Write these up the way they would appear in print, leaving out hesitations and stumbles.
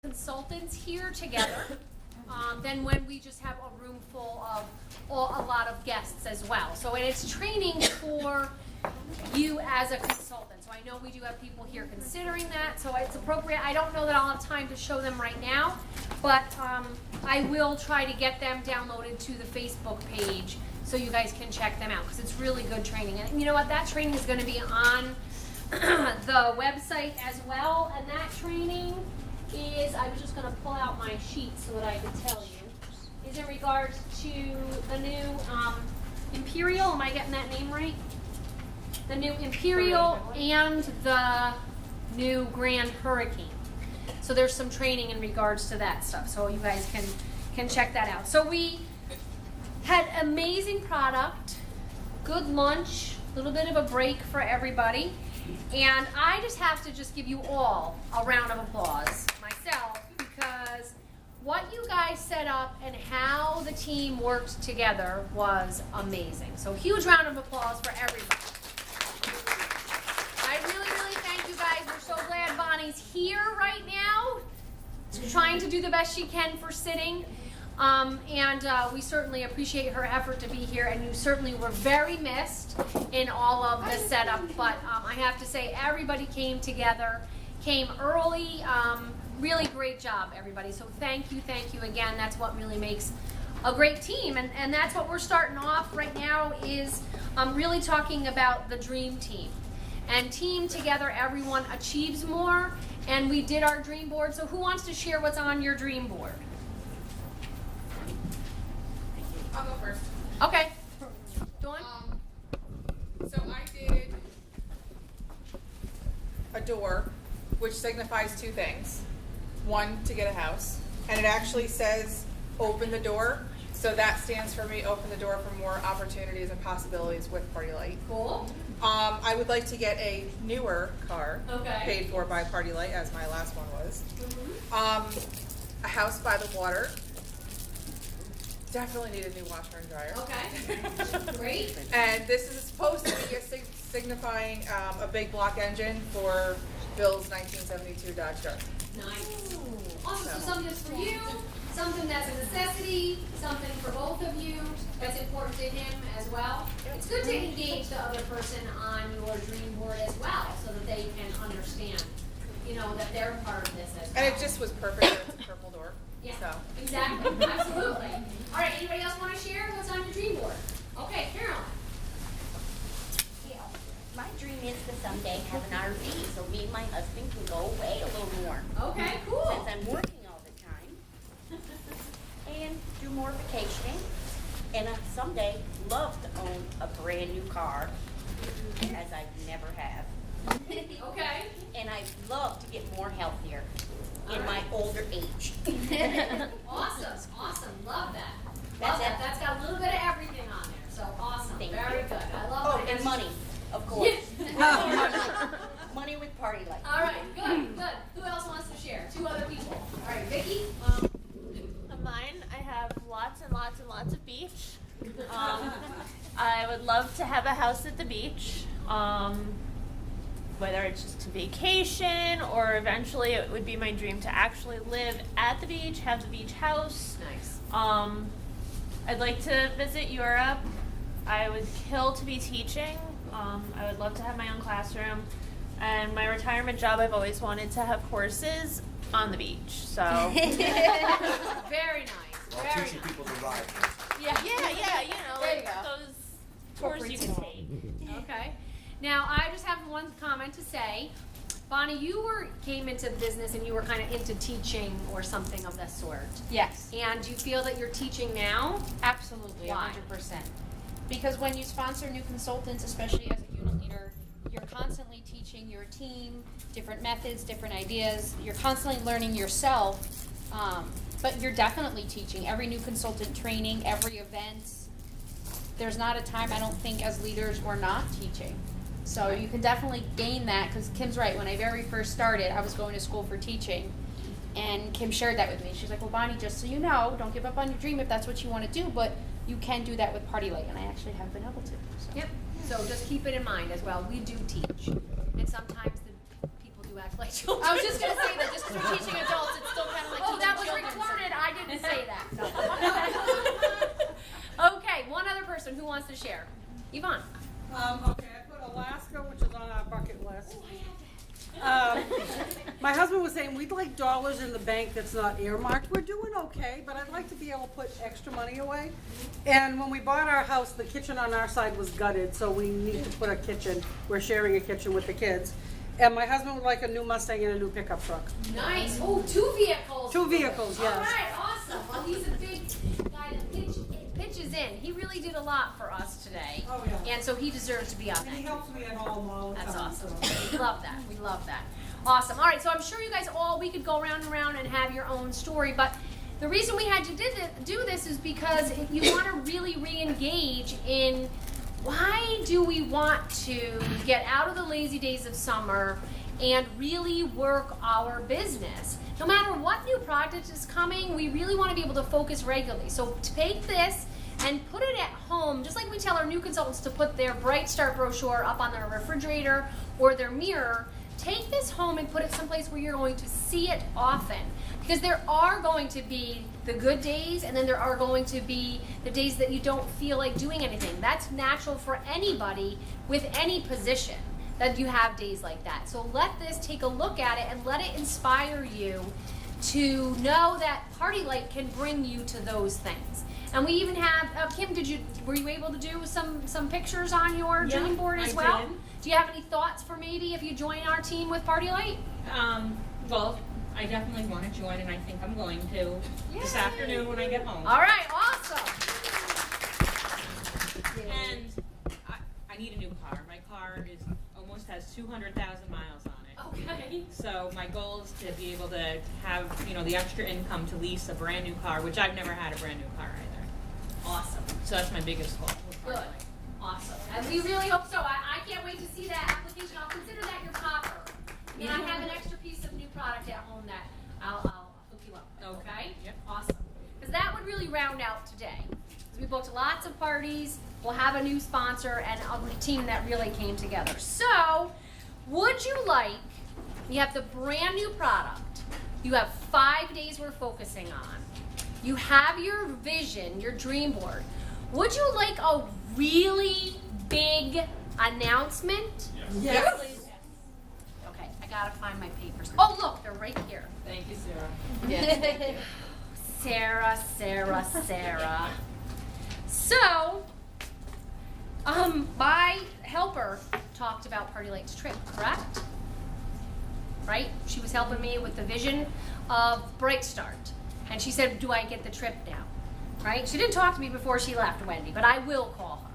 consultants here together than when we just have a room full of a lot of guests as well. So it's training for you as a consultant. So I know we do have people here considering that, so it's appropriate. I don't know that I'll have time to show them right now, but I will try to get them downloaded to the Facebook page so you guys can check them out, because it's really good training. And you know what, that training is going to be on the website as well, and that training is, I was just going to pull out my sheet so that I could tell you, is in regards to the new Imperial, am I getting that name right? The new Imperial and the new Grand Hurricane. So there's some training in regards to that stuff, so you guys can check that out. So we had amazing product, good lunch, a little bit of a break for everybody, and I just have to just give you all a round of applause myself, because what you guys set up and how the team worked together was amazing. So huge round of applause for everybody. I really, really thank you guys. We're so glad Bonnie's here right now, trying to do the best she can for sitting. We certainly appreciate her effort to be here, and you certainly were very missed in all of the setup, but I have to say everybody came together, came early, really great job everybody, so thank you again. That's what really makes a great team, and that's what we're starting off right now is really talking about the dream team. And team together, everyone achieves more, and we did our dream board. So who wants to share what's on your dream board? I'll go first. Okay. Dawn? So I did a door, which signifies two things. One, to get a house, and it actually says open the door. So that stands for me, open the door for more opportunities and possibilities with Party Light. Cool. I would like to get a newer car, Okay. paid for by Party Light, as my last one was. Mm-hmm. A house by the water. Definitely need a new washer and dryer. Okay. Great. And this is supposed to be signifying a big block engine for Bill's 1972 Dodge Dart. Nice. Awesome. So something that's for you, something that's a necessity, something for both of you that's important to him as well. It's good to engage the other person on your dream board as well, so that they can understand, you know, that they're part of this as well. And it just was perfect that it's a purple door. Yeah, So. exactly. Absolutely. All right, anybody else want to share what's on your dream board? Okay, Carolyn. Yeah, my dream is to someday have an RV so me and my husband can go away a little more. Okay, cool. Since I'm working all the time. And do more vacationing. And I someday love to own a brand new car, as I never have. Okay. And I'd love to get more healthier in my older age. Awesome, awesome. Love that. That's Love that. it. That's got a little bit of everything on there. So awesome. Thank Very you. good. I love Oh, it. and money, of course. Money with Party Light. All right, good, good. Who else wants to share? Two other people. All right, Vicki. Of mine, I have lots and lots and lots of beach. I would love to have a house at the beach. Whether it's just to vacation or eventually it would be my dream to actually live at the beach, have the beach house. Nice. I'd like to visit Europe. I would kill to be teaching. I would love to have my own classroom. And my retirement job, I've always wanted to have horses on the beach. So Very nice. While Very teaching nice. people to ride. yeah, you know, There you like go. those tours you can take. Okay. Now, I just have one comment to say. Bonnie, you came into business and you were kind of into teaching or something of that sort. Yes, And do you feel that you're teaching now? absolutely, Why? 100%. Because when you sponsor new consultants, especially as a unit leader, you're constantly teaching your team different methods, different ideas. You're constantly learning yourself, but you're definitely teaching. Every new consultant training, every event, there's not a time, I don't think, as leaders we're not teaching. So you can definitely gain that, because Kim's right. When I very first started, I was going to school for teaching, and Kim shared that with me. She's like, well, Bonnie, just so you know, don't give up on your dream if that's what you want to do, but you can do that with Party Light, and I actually have been able to. So. Yep. So just keep it in mind as well. We do teach. And sometimes the people do act like children. I was just going to say that just because we're teaching adults, it's still to share. Yvonne. Okay, I put Alaska, which is on our bucket list. My husband was saying we'd like dollars in the bank that's not earmarked. We're doing okay, but I'd like to be able to put extra money away. And when we bought our house, the kitchen on our side was gutted, so we need to put a kitchen. We're sharing a kitchen with the kids. And my husband would like a new Mustang and a new pickup truck. Nice. Oh, 2 vehicles. 2 vehicles, yes. All right, awesome. Well, he's a big guy that pitches in. He really did a lot for us today. Oh, yeah. And so he deserves to be on And he that. helps me at home all the time. That's awesome. so. We love that. We love that. Awesome. All right, so I'm sure you guys we could go around and around and have your own story, but the reason we had to do this is because you want to really re-engage in why do we want to get out of the lazy days of summer and really work our business. No matter what new project is coming, we really want to be able to focus regularly. So take this and put it at home, just like we tell our new consultants to put their Bright Start brochure up on their refrigerator or their mirror. Take this home and put it someplace where you're going to see it often. Because there are going to be the good days, and then there are going to be the days that you don't feel like doing anything. That's natural for anybody with any position, that you have days like that. So let this, take a look at it, and let it inspire you to know that Party Light can bring you to those things. And we even have, Kim, were you able to do some pictures on your dream board as well? did. Do you have any thoughts for maybe if you join our team with Party Light? Well, I definitely want to join, and I think I'm going to this afternoon when I get home. All right, awesome. And I need a new car. My car almost has 200,000 miles on it. Okay. So my goal is to be able to have, the extra income to lease a brand new car, which I've never had a brand new car either. Awesome. So that's my biggest goal. with Good. Party Light. Awesome. And we really hope so. I can't wait to see that application. I'll consider that your topper. And I have an extra piece of new product at home that I'll hook you up with. Okay? Yep. Awesome. Because that would really round out today. We booked lots of parties. We'll have a new sponsor and a team that really came together. So, would you like, you have the brand new product. You have 5 days we're focusing on. You have your vision, your dream board. Would you like a really big announcement? Yes. Okay, I gotta find my papers. Oh, look, they're right here. Thank you, Sarah. Yes, thank you. Sarah. So, my helper talked about Party Light's trip, correct? Right? She was helping me with the vision of Bright Start. And she said, do I get the trip now? Right? She didn't talk to me before she left, Wendy, but I will call her.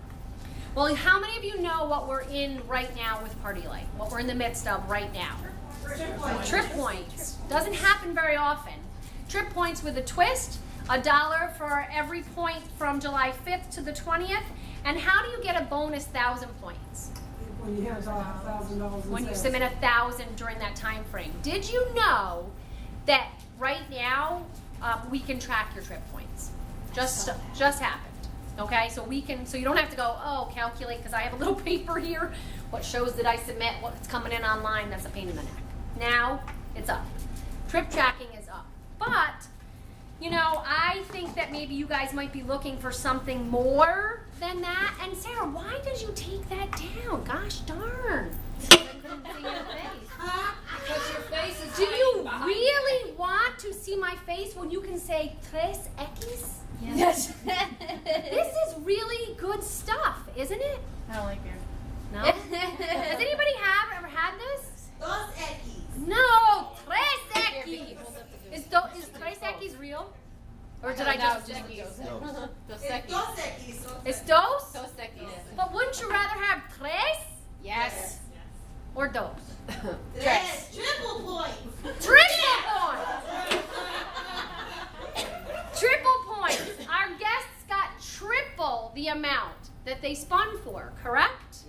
Well, how many of you know what we're in right now with Party Light? What we're in the midst of right now? Trip points. Doesn't happen very often. Trip points with a twist, $1 for every point from July 5th to the 20th. And how do you get a bonus 1,000 points? When you have $1,000 in When you sales. submit 1,000 during that time frame. Did you know that right now we can track your trip points? Just happened. Okay, so you don't have to go, calculate, because I have a little paper here. What shows did I submit? What's coming in online? That's a pain in the neck. Now it's up. Trip tracking is up. But, I think that maybe you guys might be looking for something more than that. And Sarah, why did you take that down? Gosh darn. I couldn't see your face. Because your face is Do you really want to see my face when you can say tres X? Yes. This is really good stuff, isn't it? I don't like beer. No? Has anybody ever had this? Dos X. No, tres X. Is tres X real? Or did I just Dos Dos Equis. X. It's dos? Dos Equis. But wouldn't you rather have tres Yes. or dos? Yes. Triple points. Triple points! Triple points. Our guests got triple the amount that they spun for, correct?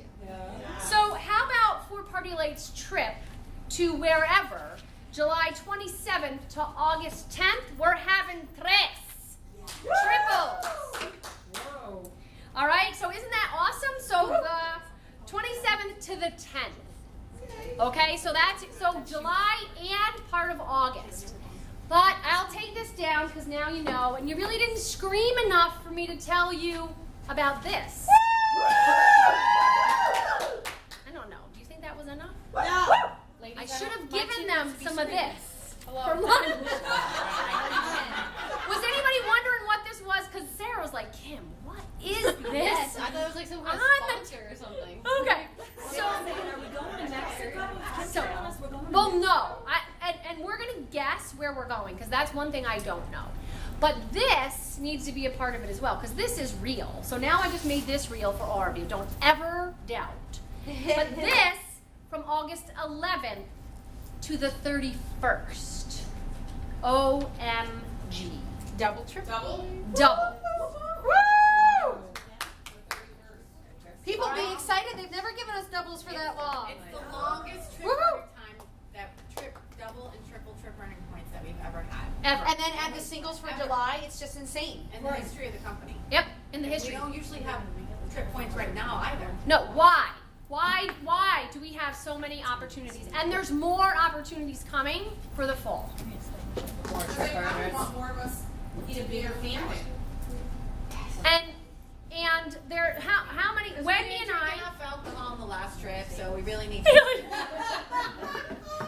So how about for Party Light's trip to wherever, July 27th to August 10th, we're having tres. Triples. Whoa. All right, so isn't that awesome? So the 27th to the 10th. Okay, so July and part of August. But I'll take this down because now you know, and you really didn't scream enough for me to tell you about this. I should have given them some of this for lunch. Was anybody wondering what this was? Because Sarah was like, Kim, what is this? Yes, I thought it was like some kind of On the- sponsor or something. Okay, so, Are we going to Mexico? well, no, and we're gonna guess where we're going, because that's one thing I don't know. But this needs to be a part of it as well, because this is real. So now I just made this real for all of you. Don't ever doubt. But this, from August 11th to the 31st. OMG. Double, triple. Double. Woo! People be excited. They've never given us doubles for that long. It's the longest trip Woohoo! every time that double and triple trip earning points that we've ever had Ever. And then add the singles for July. It's just insane. in the history of the company. Yep, in the We history. don't usually have trip points right now either. No, why? Why do we have so many opportunities? And there's more opportunities coming for the fall. Because they probably want more of us to be your family. And there, how many? Wendy and I. alcohol on the last trip, so we really need to.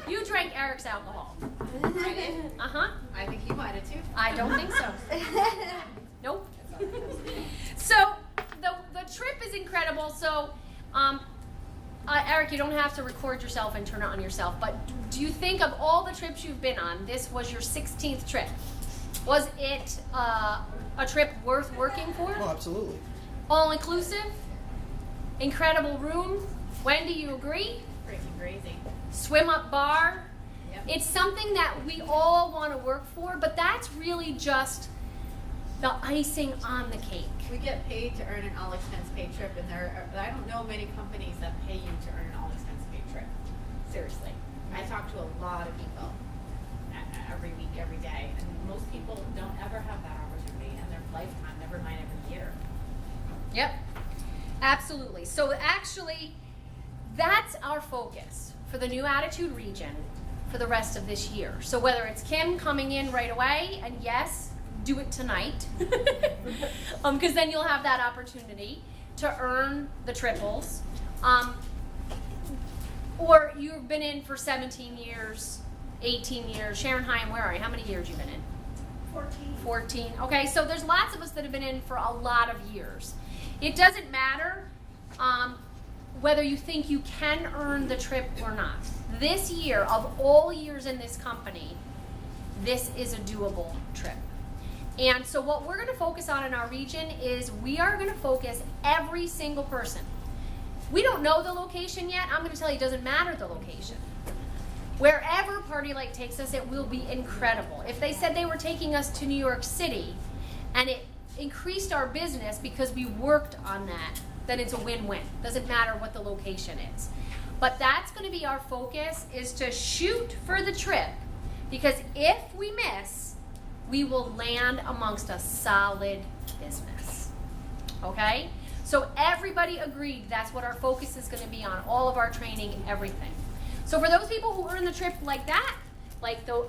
You drank Eric's alcohol. I did. Uh-huh. I think you might have too. I don't think so. Nope. So the trip is incredible. So, Eric, you don't have to record yourself and turn it on yourself. But do you think of all the trips you've been on, this was your 16th trip? Was it a trip worth working for? Oh, absolutely. All inclusive? Incredible room? Wendy, you agree? Freaking crazy. Swim up bar? Yep. It's something that we all want to work for, but that's really just the icing on the cake. We get paid to earn an all expense paid trip, and I don't know many companies that pay you to earn an all expense paid trip. Seriously. I talk to a lot of people every week, every day, and most people don't ever have that opportunity in their lifetime, never mind every year. Yep, absolutely. So actually, that's our focus for the New Attitude region for the rest of this year. So whether it's Kim coming in right away, and yes, do it tonight, because then you'll have that opportunity to earn the triples. Or you've been in for 17 years, 18 years. Sharon Hyam, where are you? How many years you been in? 14. Okay, so there's lots of us that have been in for a lot of years. It doesn't matter whether you think you can earn the trip or not. This year, of all years in this company, this is a doable trip. And so what we're going to focus on in our region is we are going to focus every single person. We don't know the location yet. I'm going to tell you it doesn't matter the location. Wherever Party Light takes us, it will be incredible. If they said they were taking us to New York City and it increased our business because we worked on that, then it's a win-win. Doesn't matter what the location is. But that's going to be our focus, is to shoot for the trip, because if we miss, we will land amongst a solid business. Okay? So everybody agreed that's what our focus is going to be on, all of our training and everything. So for those people who earn the trip like that, like the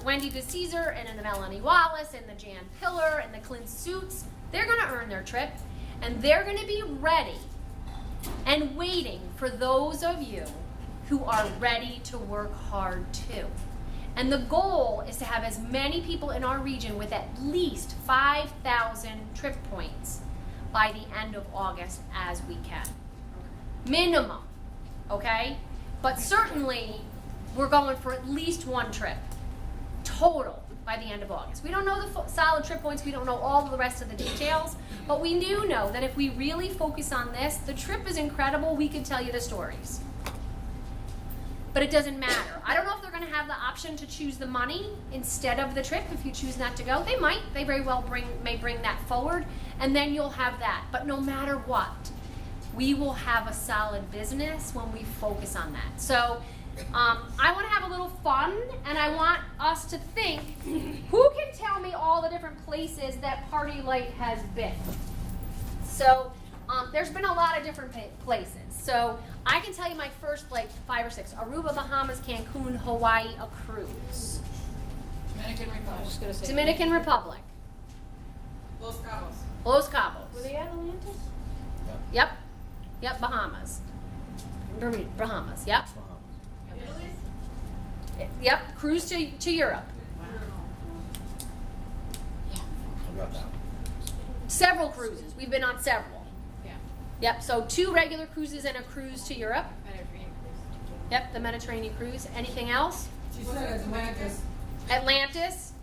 Wendy DeCesar and the Melanie Wallace and the Jan Pillar and the Clint Suits, they're going to earn their trip, and they're going to be ready and waiting for those of you who are ready to work hard too. And the goal is to have as many people in our region with at least 5,000 trip points by the end of August as we can. Minimum, okay? But certainly, we're going for at least one trip total by the end of August. We don't know the solid trip points, we don't know all of the rest of the details, but we do know that if we really focus on this, the trip is incredible, we can tell you the stories. But it doesn't matter. I don't know if they're going to have the option to choose the money instead of the trip if you choose not to go. They might. They very well may bring that forward, and then you'll have that. But no matter what, we will have a solid business when we focus on that. So I want to have a little fun, and I want us to think, who can tell me all the different places that Party Light has been? So there's been a lot of different places. So I can tell you my first, like, 5 or 6. Aruba, Bahamas, Cancun, Hawaii, a cruise. Dominican Republic. Los Cabos. Los Cabos. Were they at Atlantis? Yep. Yep, Bahamas. Bahamas, yep. Yep, cruise to Europe. How about that? Several cruises. We've been on several. Yeah. Yep, so 2 regular cruises and a cruise to Europe. Mediterranean cruise. Yep, the Mediterranean cruise. Anything else? She said Atlantis. Atlantis.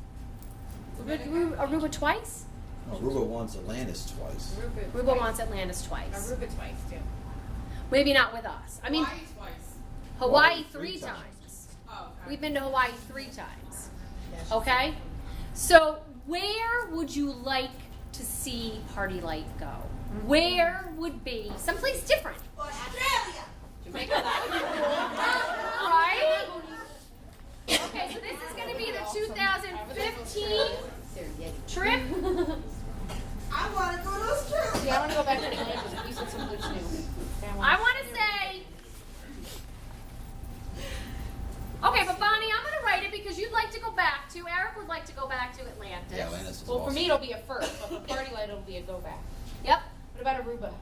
Aruba twice? Aruba wants Atlantis twice. Aruba wants Atlantis twice. Aruba twice too. Maybe not with us. I mean, Hawaii twice. Hawaii Three 3 times. times. Oh, okay. We've been to Hawaii 3 times. Okay? So, where would you like to see Party Light go? Where would be someplace different? Jamaica. Right? Okay, so this is going to be the 2015 trip. I want to go to Australia. Yeah, I want to go back to the language. You said some good new. I want to say. Okay, but Bonnie, I'm going to write it because you'd like to go back to. Eric would like to go back to Atlantis. Yeah, Atlantis is Well, awesome. for me it'll be a first, but for Party Light it'll be a go back. Yep. What about Aruba?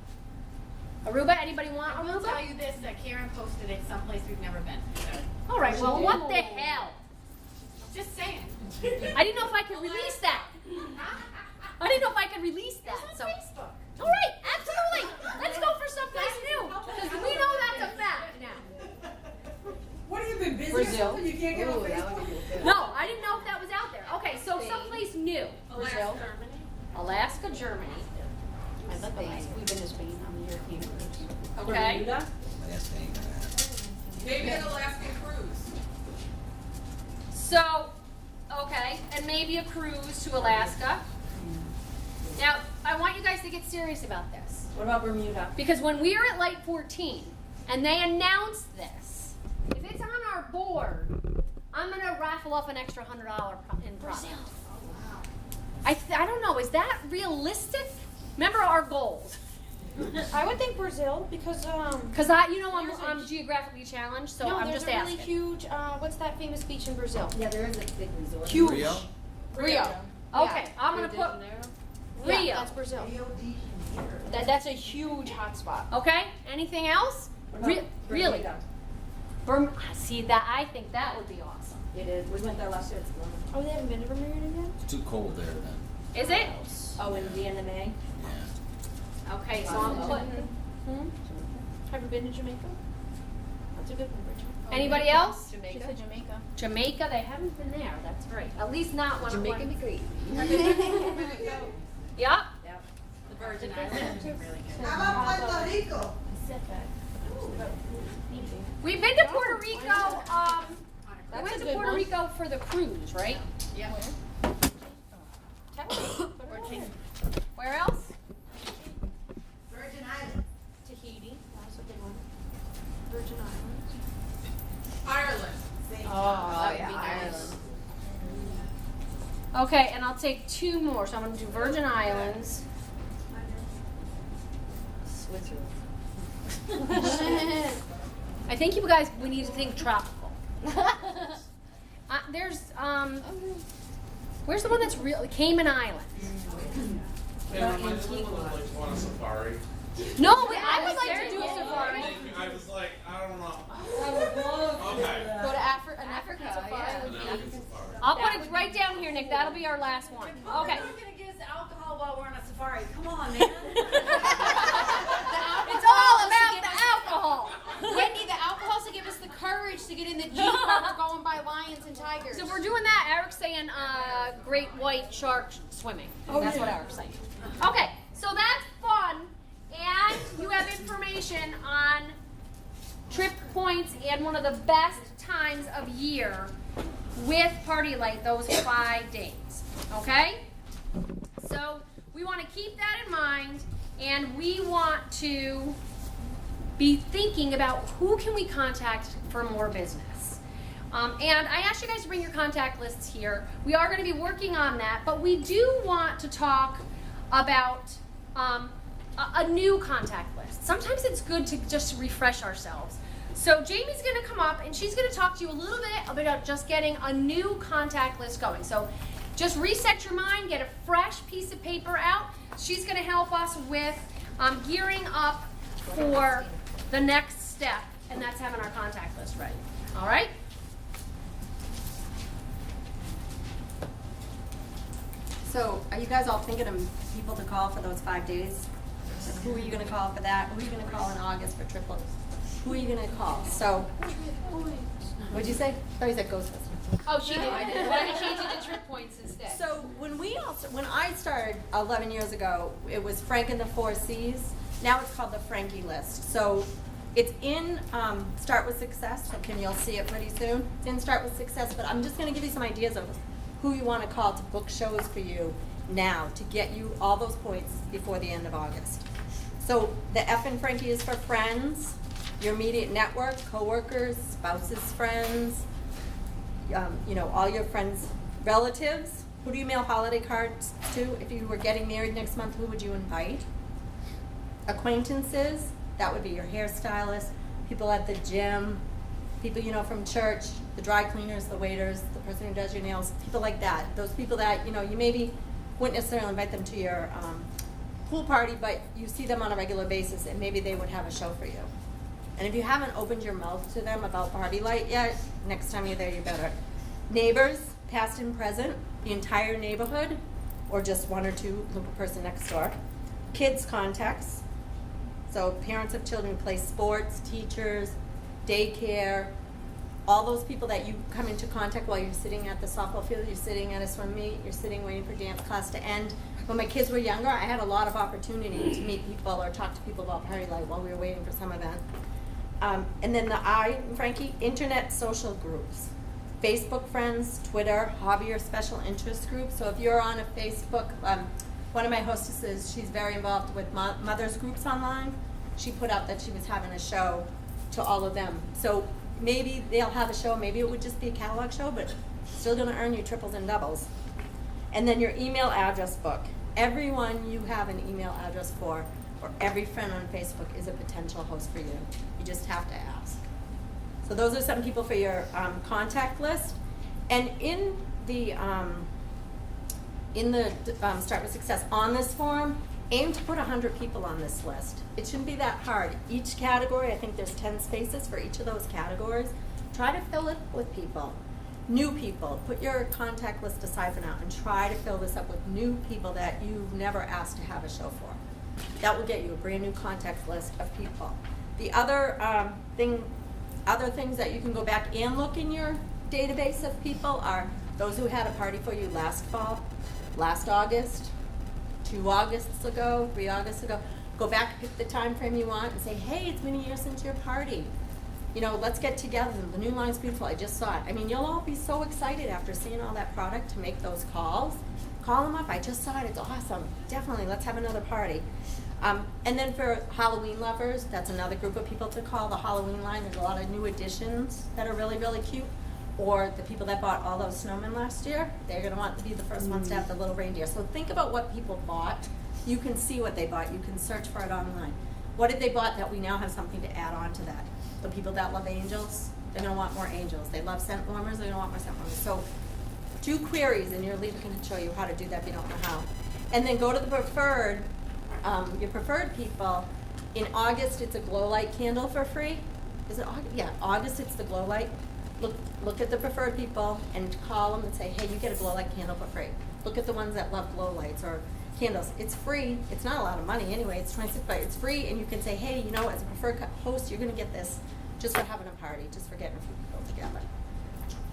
Aruba. Anybody want I will tell Aruba? you this, Karen posted it someplace we've never been. So, All right. Well, what the hell? just saying. I didn't know if I could release that. I didn't know if I could release that. It's So. on Facebook. All right, absolutely. Let's go for someplace new because we know that's a fact now. What have you been busy Brazil. or something? You can't get on Facebook? No, I didn't know if that was out there. Okay, so someplace new. Brazil. Alaska, Germany. I love Alaska. We've been to Spain on the European cruise. Okay. Bermuda? That's ain't gonna happen. Maybe an Alaskan cruise. So, okay, and maybe a cruise to Alaska. Now, I want you guys to get serious about this. What about Bermuda? Because when we are at Light 14 and they announce this, if it's on our board, I'm going to raffle off an extra $100 in product. I don't know, is that realistic? Remember our goals. I would think Brazil because Because I'm geographically challenged, so no, I'm there's just a really asking. huge what's that famous beach in Brazil? Yeah, there is a big resort. Huge. Rio? Rio. Okay, I'm going to put Rio. Yeah, that's Brazil. That's a huge hot spot. Okay, anything else? Really? Bermuda. See, that I think that would be awesome. It is. We went there last year. It's wonderful. Oh, they haven't been to Bermuda yet? It's too cold there then. Is it? Oh, in the end of May. Yeah. Okay, so I'm putting. Have you been to Jamaica? That's a good one, Bridget. Anybody else? She said Jamaica. Jamaica, they haven't been there. That's great. At least not when. Jamaica be great. Yep. The Virgin Islands are really good. How about Puerto Rico? We've been to Puerto Rico. We That's went a to good Puerto one. Rico for the cruise, right? Yeah. Where else? Virgin Islands. Tahiti. That's a good one. Virgin Islands. Ireland. Oh, that would be nice. Okay, and I'll take 2 more. So I'm going to do Virgin Islands. Switzerland. I think you guys, we need to think tropical. There's, where's the one that's real? Cayman Islands. On a safari. No, I would like to do a safari. I was like, I don't know. Okay. Go to Africa. An African safari would be. I'll put it right down here, Nick. That'll be our last one. Okay. We're not gonna get us alcohol while we're on a safari. Come on, man. It's all about the alcohol. Wendy, the alcohol's to give us the courage to get in the Jeep while we're going by lions and tigers. So we're doing that. Eric's saying great white shark swimming. That's what Eric's saying. Okay, so that's fun. And you have information on trip points and one of the best times of year with Party Light, those 5 days. Okay? So we want to keep that in mind, and we want to be thinking about who can we contact for more business. And I asked you guys to bring your contact lists here. We are going to be working on that, but we do want to talk about a new contact list. Sometimes it's good to just refresh ourselves. So Jamie's going to come up and she's going to talk to you a little bit about just getting a new contact list going. So just reset your mind, get a fresh piece of paper out. She's going to help us with gearing up for the next step, and that's having our contact list ready. All right? So, are you guys all thinking of people to call for those 5 days? Like, who are you gonna call for that? Who are you gonna call in August for triplets? Who are you gonna call? So, what'd you say? I thought you said Ghostbusters. Oh, she did. Why don't you change it to trip points instead? So when I started 11 years ago, it was Frank and the Four Cs. Now it's called the Frankie List. So it's in Start with Success. So you'll see it pretty soon. It's in Start with Success. But I'm just going to give you some ideas of who you want to call to book shows for you now to get you all those points before the end of August. So the F in Frankie is for friends, your immediate network, coworkers, spouses, friends. All your friends, relatives. Who do you mail holiday cards to? If you were getting married next month, who would you invite? Acquaintances, that would be your hairstylist, people at the gym, people from church, the dry cleaners, the waiters, the person who does your nails, people like that. Those people that, you maybe wouldn't necessarily invite them to your pool party, but you see them on a regular basis and maybe they would have a show for you. And if you haven't opened your mouth to them about Party Light yet, next time you're there, you better. Neighbors, past and present, the entire neighborhood, or just one or two, the person next door. Kids contacts, so parents of children who play sports, teachers, daycare, all those people that you come into contact while you're sitting at the softball field, you're sitting at a swim meet, you're sitting waiting for dance class to end. When my kids were younger, I had a lot of opportunity to meet people or talk to people about Party Light while we were waiting for some event. And then the I, Frankie, internet social groups. Facebook friends, Twitter, hobby or special interest groups. So if you're on a Facebook, one of my hostesses, she's very involved with mothers groups online. She put out that she was having a show to all of them. So maybe they'll have a show, maybe it would just be a catalog show, but still gonna earn you triples and doubles. And then your email address book. Everyone you have an email address for, or every friend on Facebook is a potential host for you. You just have to ask. So those are some people for your contact list. And in the Start with Success on this form, aim to put 100 people on this list. It shouldn't be that hard. Each category, I think there's 10 spaces for each of those categories. Try to fill it with people. New people, put your contact list aside for now and try to fill this up with new people that you've never asked to have a show for. That will get you a brand new contact list of people. The other other things that you can go back and look in your database of people are those who had a party for you last fall, last August, 2 Augusts ago, 3 Augusts ago. Go back, pick the time frame you want and say, hey, it's been a year since your party. Let's get together. The new line's beautiful. I just saw it. I mean, you'll all be so excited after seeing all that product to make those calls. Call them up. I just saw it. It's awesome. Definitely. Let's have another party. And then for Halloween lovers, that's another group of people to call. The Halloween line, there's a lot of new additions that are really, really cute. Or the people that bought all those snowmen last year, they're going to want to be the first ones to have the little reindeer. So think about what people bought. You can see what they bought. You can search for it online. What did they bought that we now have something to add on to that? The people that love angels, they're going to want more angels. They love scent warmers, they're going to want more scent warmers. So do queries, and your leader can show you how to do that if you don't know how. And then go to the preferred, your preferred people. In August, it's a glow light candle for free. Is it August? Yeah, August, it's the glow light. Look at the preferred people and call them and say, hey, you get a glow light candle for free. Look at the ones that love glow lights or candles. It's free. It's not a lot of money anyway. It's $26, but it's free, and you can say, hey, as a preferred host, you're going to get this just for having a party, just for getting a few people together.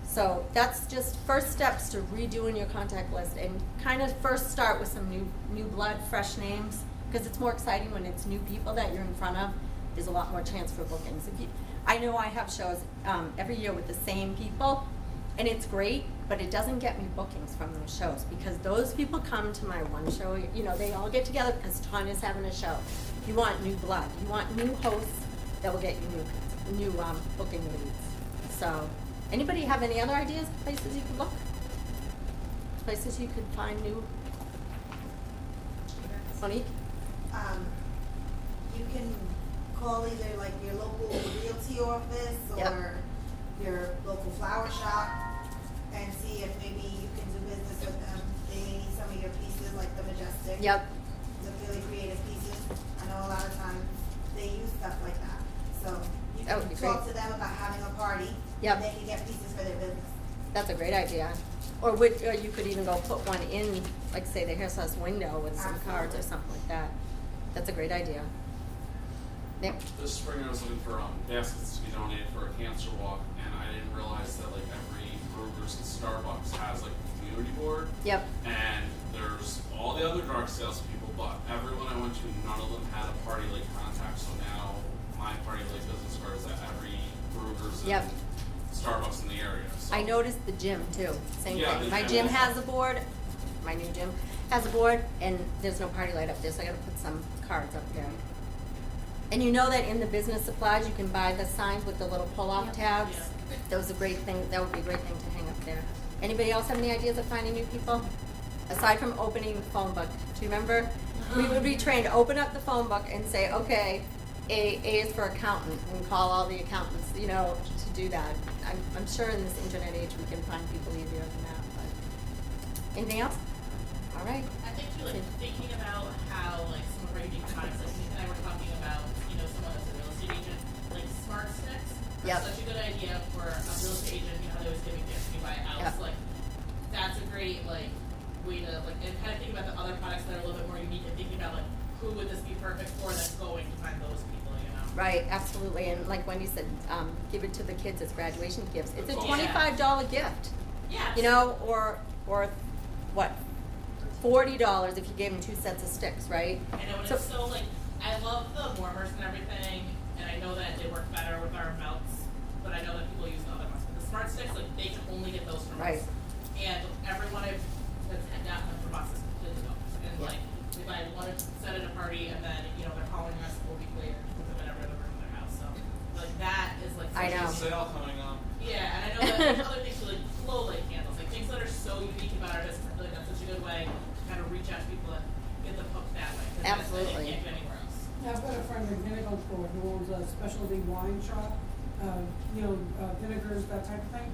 So that's just first steps to redoing your contact list, and kind of first start with some new blood, fresh names, because it's more exciting when it's new people that you're in front of. There's a lot more chance for bookings. I know I have shows every year with the same people, and it's great, but it doesn't get me bookings from those shows because those people come to my one show. They all get together because Tanya's having a show. You want new blood. You want new hosts that will get you new booking leads. So, anybody have any other ideas, places you could look? Places you could find new? Monique? You can call either like your local realty office or your local flower shop and see if maybe you can do business with them. They may need some of your pieces, like the Majestic. Yep. The really creative pieces. I know a lot of times they use stuff like that. So you That would can be talk great. to them about having a party Yep. And they can get pieces for their business. That's a great idea. Or you could even go put one in, like say the hairstylist window with some cards or something like that. That's a great idea. Yep. This spring I was looking for baskets to be donated for a cancer walk, and I didn't realize that like every Brugger's and Starbucks has like a community board. Yep. And there's all the other drug salespeople, but everyone I went to, none of them had a Party Lake contact. So now my Party Lake business card is at every Brugger's Yep. and Starbucks in the area. So. I noticed the gym too, same Yeah, thing. the My gym gym also. has a board, my new gym has a board, and there's no party light up there, so I gotta put some cards up there. And you know that in the business supplies, you can buy the signs with the little pull-off tabs? That was a great thing, that would be a great thing to hang up there. Anybody else have any ideas of finding new people? Aside from opening the phone book, do you remember? We would be trained to open up the phone book and say, okay, A is for accountant, and call all the accountants, you know, to do that. I'm sure in this internet age we can find people easier than that, but. Anything else? All right. I think too, like thinking about how like some of our unique products, like Nick and I were talking about, you know, someone that's a real estate agent, like smart sticks. Yep. Such a good idea for a real estate agent, you know, how they always giving gifts when you buy a house. Yep. Like that's a great like way to like and kind of think about the other products that are a little bit more unique and thinking about like who would this be perfect for that's going to find those people, you know. Right, absolutely, and like Wendy said, give it to the kids as graduation gifts. It's a That's awesome. $25 gift, Yeah. you know, or what, $40 if you gave them 2 sets of sticks, right? I know, and So- it's so like, I love the warmers and everything, and I know that they work better with our melts, but I know that people use the other ones. But the smart sticks, like, they can only get those from Right. us. And everyone I've that's had gotten them from us is completely gone. And Yeah. like, if I want to set at a party and then, you know, they're calling us a week later because I've been every other room in their house, so, like, that is like. I know. Sale coming up. Yeah, and I know that there's other things like glow light candles, like things that are so unique about our business. I feel like that's such a good way to kind of reach out to people and get them hooked that way. 'Cause that's something Absolutely. you can't get anywhere else. I've got a friend in Vinegarport who owns a specialty wine shop, vinegars, that type of thing.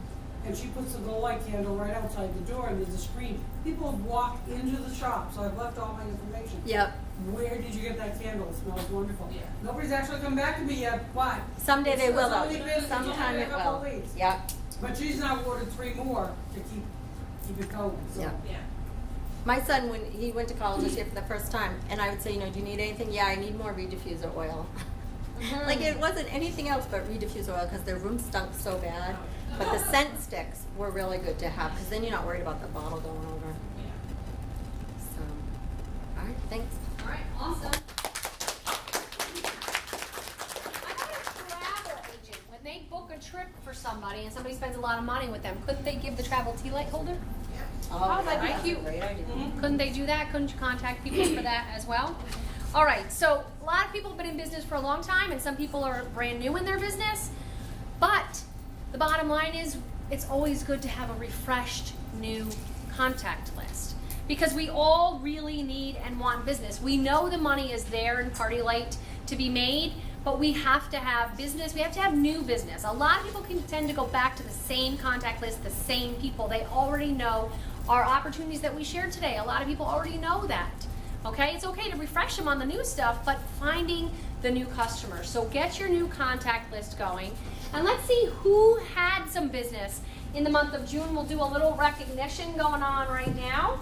And she puts the glow light candle right outside the door and there's a screen. People walk into the shop, so I've left all my information. Yep, Where did you get that candle? It smells wonderful. Yeah. Nobody's actually come back to me yet, but. someday they will though, It's only been sometime a it couple will. of weeks. Yep, But she's now ordered 3 more to keep it going, so. Yeah. Yeah. my son, when he went to college this year for the first time, and I would say, you know, do you need anything? Yeah, I need more reed diffuser oil. Like it wasn't anything else but reed diffuser oil because their room stunk so bad. But the scent sticks were really good to have because then you're not worried about the bottle going over. Yeah. So, all right, thanks. All right, awesome. How about a travel agent? When they book a trip for somebody and somebody spends a lot of money with them, couldn't they give the travel tea light holder? Oh, that'd be that's a cute. Great idea. Couldn't they do that? Couldn't you contact people for that as well? All right, so a lot of people have been in business for a long time and some people are brand new in their business. But the bottom line is it's always good to have a refreshed new contact list because we all really need and want business. We know the money is there in Party Light to be made, but we have to have business. We have to have new business. A lot of people can tend to go back to the same contact list, the same people. They already know our opportunities that we shared today. A lot of people already know that. Okay, it's okay to refresh them on the new stuff, but finding the new customers. So get your new contact list going. And let's see who had some business in the month of June. We'll do a little recognition going on right now.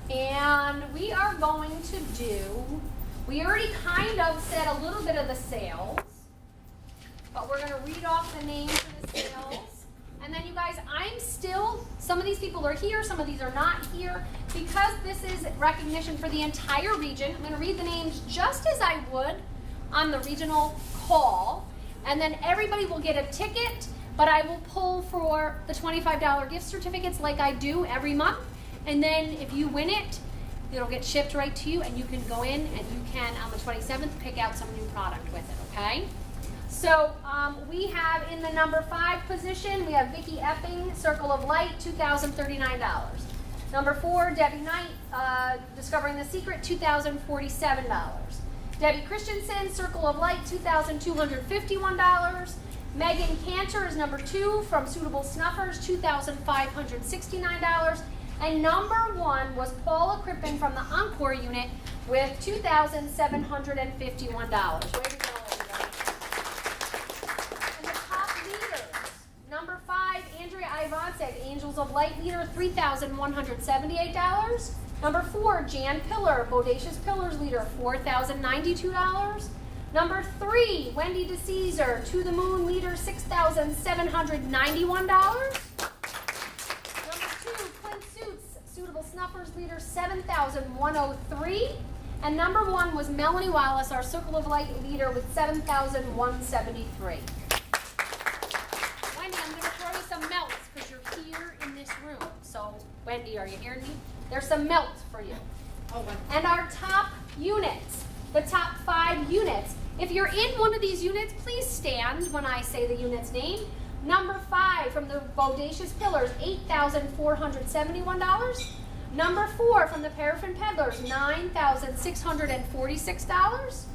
And we are going to do, we already kind of said a little bit of the sales, but we're going to read off the names of the sales. And then you guys, I'm still, some of these people are here, some of these are not here. Because this is recognition for the entire region, I'm going to read the names just as I would on the regional call. And then everybody will get a ticket, but I will pull for the $25 gift certificates like I do every month. And then if you win it, it'll get shipped right to you and you can go in and you can, on the 27th, pick out some new product with it, okay? So we have in the number 5 position, we have Vicki Epping, Circle of Light, $2,039. Number 4, Debbie Knight, Discovering the Secret, $2,047. Debbie Christensen, Circle of Light, $2,251. Megan Cantor is number 2 from Suitable Snuffers, $2,569. And number 1 was Paula Crippen from the Encore unit with $2,751. Way to go, everybody. And the Circles of Light leader, $3,178. Number 4, Jan Pillar, Bodacious Pillars leader, $4,092. Number 3, Wendy DeCesar, To the Moon leader, $6,791. Number 2, Clint Suits, Suitable Snuffers leader, $7,103. And number 1 was Melanie Wallace, our Circle of Light leader, with $7,173. Wendy, I'm going to throw you some melts because you're here in this room. So, Wendy, are you hearing me? There's some melts for you. And our top units, the top 5 units. If you're in one of these units, please stand when I say the unit's name. Number 5 from the Bodacious Pillars, $8,471. Number 4 from the Paraffin Peddlers, $9,646.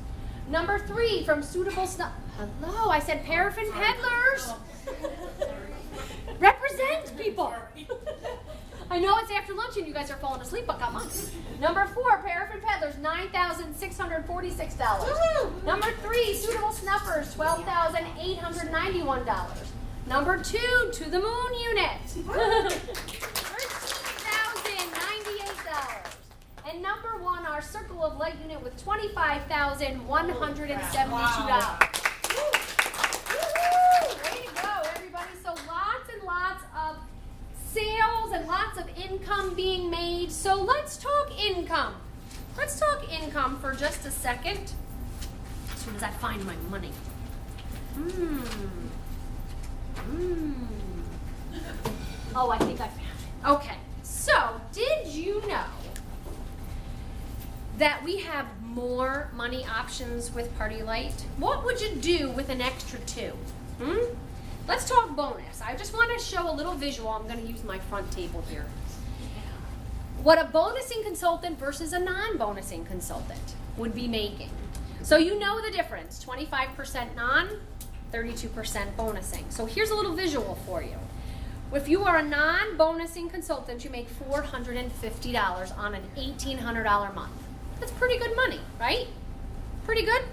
Number 3 from Suitable Hello, I said Paraffin Peddlers. Represent people. I know it's after lunch and you guys are falling asleep, but come on. Number 4, Paraffin Peddlers, $9,646. Number 3, Suitable Snuffers, $12,891. Number 2, To the Moon unit, $13,098. And number 1, our Circle of Light unit with $25,172. Wow. Way to go, everybody. So lots and lots of sales and lots of income being made. So let's talk income. Let's talk income for just a second. As soon as I find my money. Oh, I think I found it. Okay. So, did you know that we have more money options with Party Light? What would you do with an extra 2? Let's talk bonus. I just want to show a little visual. I'm going to use my front table here. What a bonusing consultant versus a non-bonusing consultant would be making. So you know the difference. 25% non, 32% bonusing. So here's a little visual for you. If you are a non-bonusing consultant, you make $450 on an $1,800 month. That's pretty good money, right? Pretty good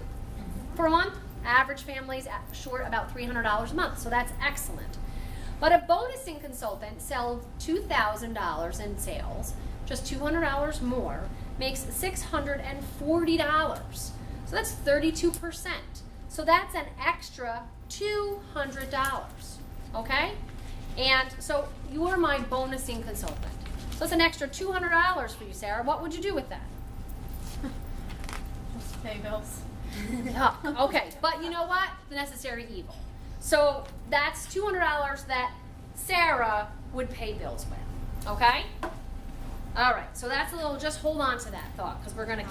for a month. Average families short about $300 a month, so that's excellent. But a bonusing consultant sells $2,000 in sales, just $200 more, makes $640. So that's 32%. So that's an extra $200, okay? And so you're my bonusing consultant. So it's an extra $200 for you, Sarah. What would you do with that? Just pay bills. Oh, okay, but you know what? The necessary evil. So that's $200 that Sarah would pay bills with. Okay? All right. So that's a little. Just hold on to that thought because we're gonna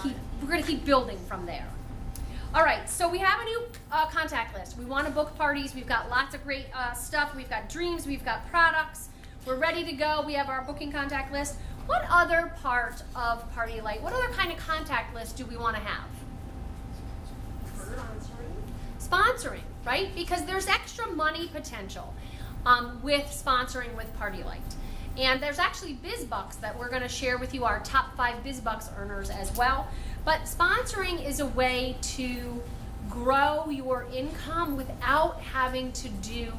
keep building from there. All right. So we have a new contact list. We want to book parties. We've got lots of great stuff. We've got dreams. We've got products. We're ready to go. We have our booking contact list. What other part of Party Light? What other kind of contact list do we want to have? Sponsoring, right? Because there's extra money potential with sponsoring with Party Light. And there's actually BizBucks that we're going to share with you, our top 5 BizBucks earners as well. But sponsoring is a way to grow your income without having to do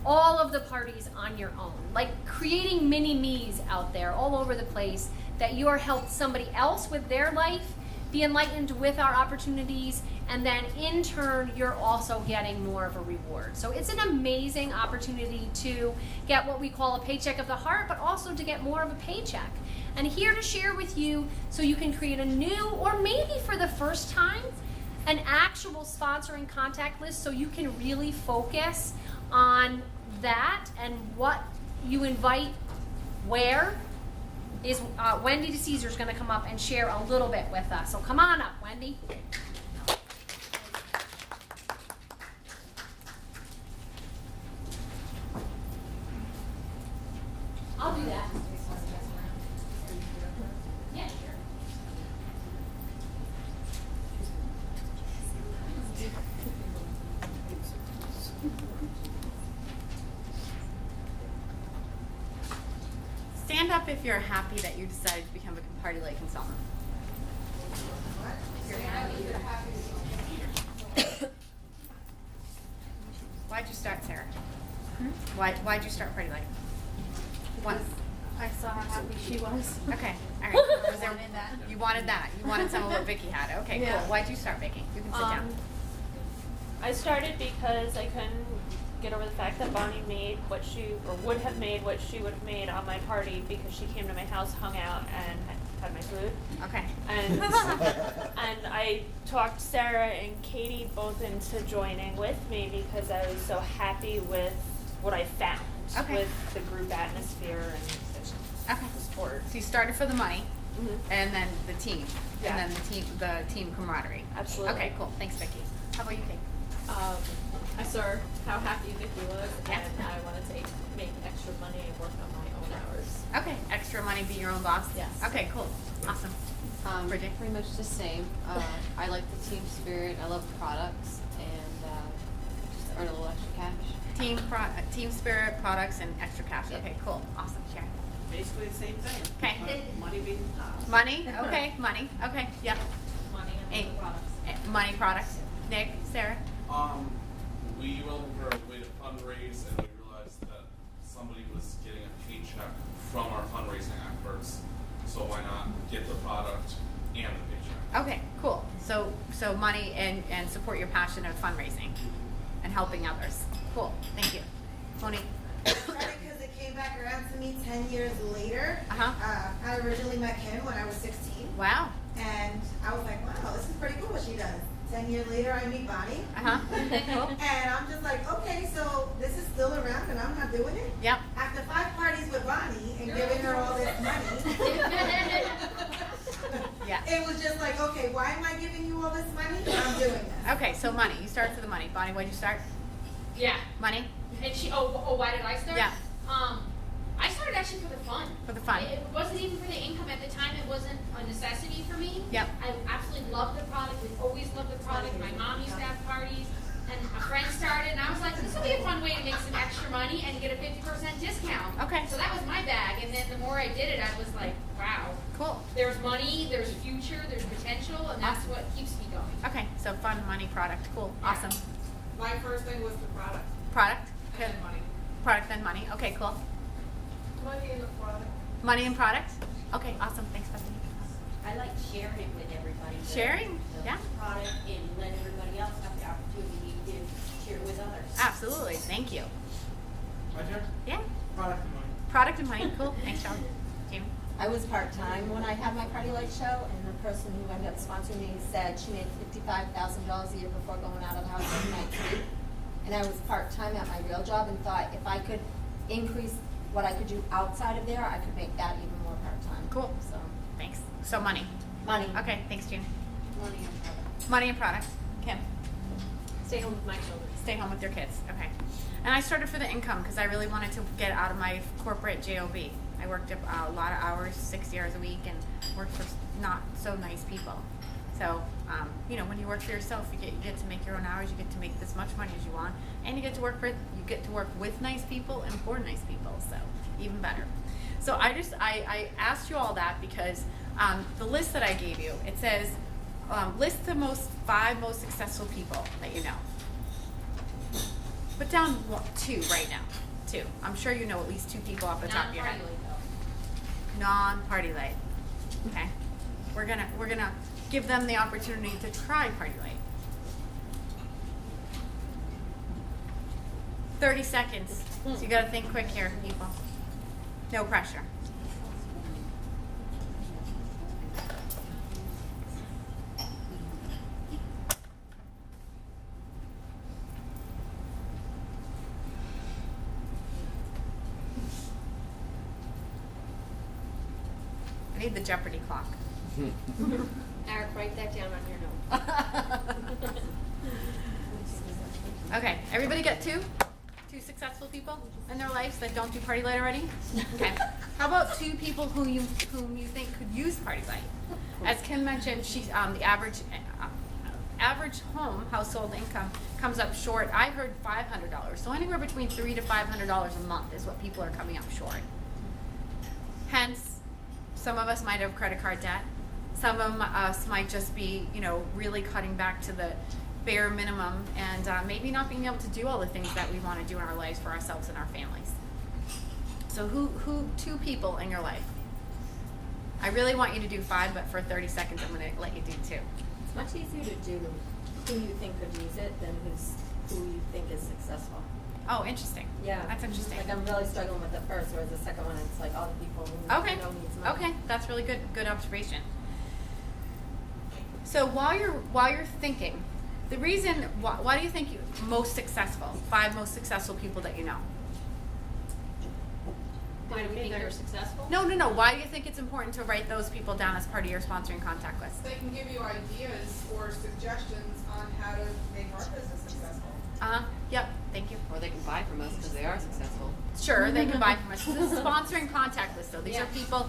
all of the parties on your own. Like creating mini-me's out there all over the place that you are helped somebody else with their life, be enlightened with our opportunities, and then in turn you're also getting more of a reward. So it's an amazing opportunity to get what we call a paycheck of the heart, but also to get more of a paycheck. And here to share with you so you can create a new, or maybe for the first time, an actual sponsoring contact list so you can really focus on that and what you invite where. Is Wendy DeCesar is going to come up and share a little bit with us. So come on up, Wendy. I'll do that. Yeah, sure. Stand up if you're happy that you decided to become a Party Light consultant. Why'd you start, Sarah? Why'd you start Party Light? What? I saw how happy she was. Okay, all right. Was there, you wanted that. You wanted some of what Vicky had. Okay, Yeah. cool. Why'd you start, Vicky? You can sit down. I started because I couldn't get over the fact that Bonnie made what she, or would have made what she would have made on my party because she came to my house, hung out, and had my food. Okay. And and I talked Sarah and Katie both into joining with me because I was so happy with what I found Okay. with the group atmosphere and Okay. the sport. So you started for the money, Mhm. and then the team, Yeah. and then the team camaraderie. Absolutely. Okay, cool. Thanks, Vicky. How about you, Kate? I saw how happy Vicky was, Yeah. and I wanted to make extra money and work on my own hours. Okay, extra money, be your own boss? Yes. Okay, cool. Awesome. Bridget? Pretty much the same. I like the team spirit. I love products and just earn a little extra cash. Team spirit, products, and extra cash. Okay, cool. Awesome. Sharon? Basically the same thing. Okay. Money being the top. Money? Okay, money. Okay, yeah. Money and Hey. other products. Money, products. Nick, Sarah? We were looking for a way to fundraise, and we realized that somebody was getting a paycheck from our fundraising efforts. So why not get the product and the paycheck? Okay, cool. So money and support your passion of fundraising and helping others. Cool. Thank you. Monique? Probably because it came back around to me 10 years later. Uh-huh. I originally met Kim when I was 16. Wow. And I was like, wow, this is pretty cool what she does. 10 years later, I meet Bonnie. Uh-huh. Cool. And I'm just like, okay, so this is still around and I'm not doing it? Yep. After 5 parties with Bonnie and giving her all this money, Yeah. it was just like, okay, why am I giving you all this money? I'm doing this. Okay, so money. You started for the money. Bonnie, why'd you start? Yeah. Money? And why did I start? Yeah. I started actually for the fun. For the fun. It wasn't even for the income at the time. It wasn't a necessity for me. Yep. I absolutely loved the product. We always loved the product. My mom used to have parties, and a friend started, and I was like, this will be a fun way to make some extra money and get a 50% discount. Okay. So that was my bag, and then the more I did it, I was like, wow. Cool. There's money, there's future, there's potential, and that's what keeps me going. Okay, so fun, money, product. Cool. Awesome. My first thing was the product. Product? And then money. Product, then money. Okay, cool. Money and the product. Money and product? Okay, awesome. Thanks, Bethany. I like sharing it with everybody. Sharing? the Yeah. Product and let everybody else have the opportunity to share with others. Absolutely. Thank you. My turn? Yeah. Product and money. Product and money. Cool. Thanks, Charlie. Jamie? I was part-time when I had my party light show, and the person who ended up sponsoring me said she made $55,000 a year before going out of the house every night to eat. And I was part-time at my real job and thought if I could increase what I could do outside of there, I could make that even more part-time. Cool. So, Thanks. So money. money. Okay, thanks, Jamie. Money and product. Money and product. Kim? Stay home with my children. Stay home with your kids. Okay. And I started for the income because I really wanted to get out of my corporate job. I worked a lot of hours, 60 hours a week, and worked for not so nice people. So, when you work for yourself, you get to make your own hours. You get to make as much money as you want, and you get to work with nice people and for nice people. So, even better. So I asked you all that because the list that I gave you, it says list the 5 most successful people that you know. Put down 2 right now. 2. I'm sure you know at least 2 people off the top of your head. Non-party light. Okay. We're gonna give them the opportunity to try party light. 30 seconds. So you gotta think quick here, people. No pressure. I need the Jeopardy clock. Eric, write that down on your note. Okay, everybody got 2? 2 successful people in their lives that don't do party light already? Okay. How about 2 people whom you think could use party light? As Kim mentioned, she's the average home household income comes up short. I heard $500. So anywhere between $300 to $500 a month is what people are coming up short. Hence, some of us might have credit card debt. Some of us might just be, really cutting back to the bare minimum and maybe not being able to do all the things that we want to do in our lives for ourselves and our families. So who 2 people in your life? I really want you to do 5, but for 30 seconds I'm gonna let you do 2. It's much easier to do who you think could use it than who you think is successful. Oh, interesting. Yeah. That's interesting. Like I'm really struggling with the first, whereas the second one, it's like all the people who Okay. know needs money. Okay, that's really good observation. So while you're thinking, the reason why do you think most successful? 5 most successful people that you know. Why do we think they're successful? No. Why do you think it's important to write those people down as part of your sponsoring contact list? They can give you ideas or suggestions on how to make our business successful. Yep. Thank you. Or they can buy from us because they are successful. Sure, they can buy from us. This is sponsoring contact list, though. These are people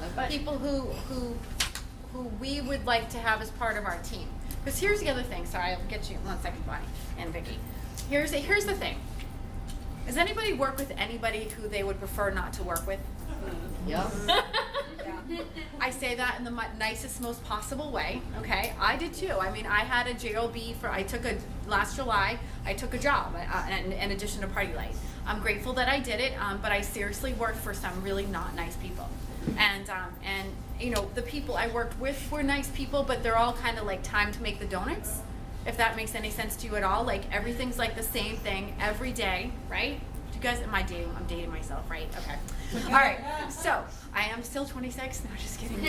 who we would like to have as part of our team. Because here's the other thing. Sorry, I'll get you in 1 second, Bonnie and Vicky. Here's the thing. Does anybody work with anybody who they would prefer not to work with? Yep. I say that in the nicest, most possible way. Okay, I did too. I mean, I had a JOB last July. I took a job in addition to Party Light. I'm grateful that I did it, but I seriously worked for some really not nice people. And you know, the people I worked with were nice people, but they're all kind of like time to make the donuts. If that makes any sense to you at all, like everything's like the same thing every day, right? You guys, I'm dating myself, right? Okay. All right. So I am still 26. No, just kidding.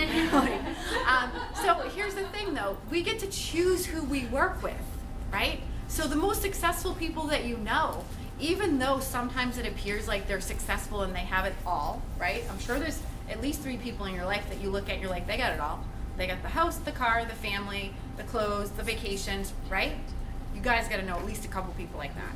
So here's the thing, though. We get to choose who we work with, right? So the most successful people that you know, even though sometimes it appears like they're successful and they have it all, right? I'm sure there's at least 3 people in your life that you look at, you're like, they got it all. They got the house, the car, the family, the clothes, the vacations, right? You guys got to know at least a couple people like that.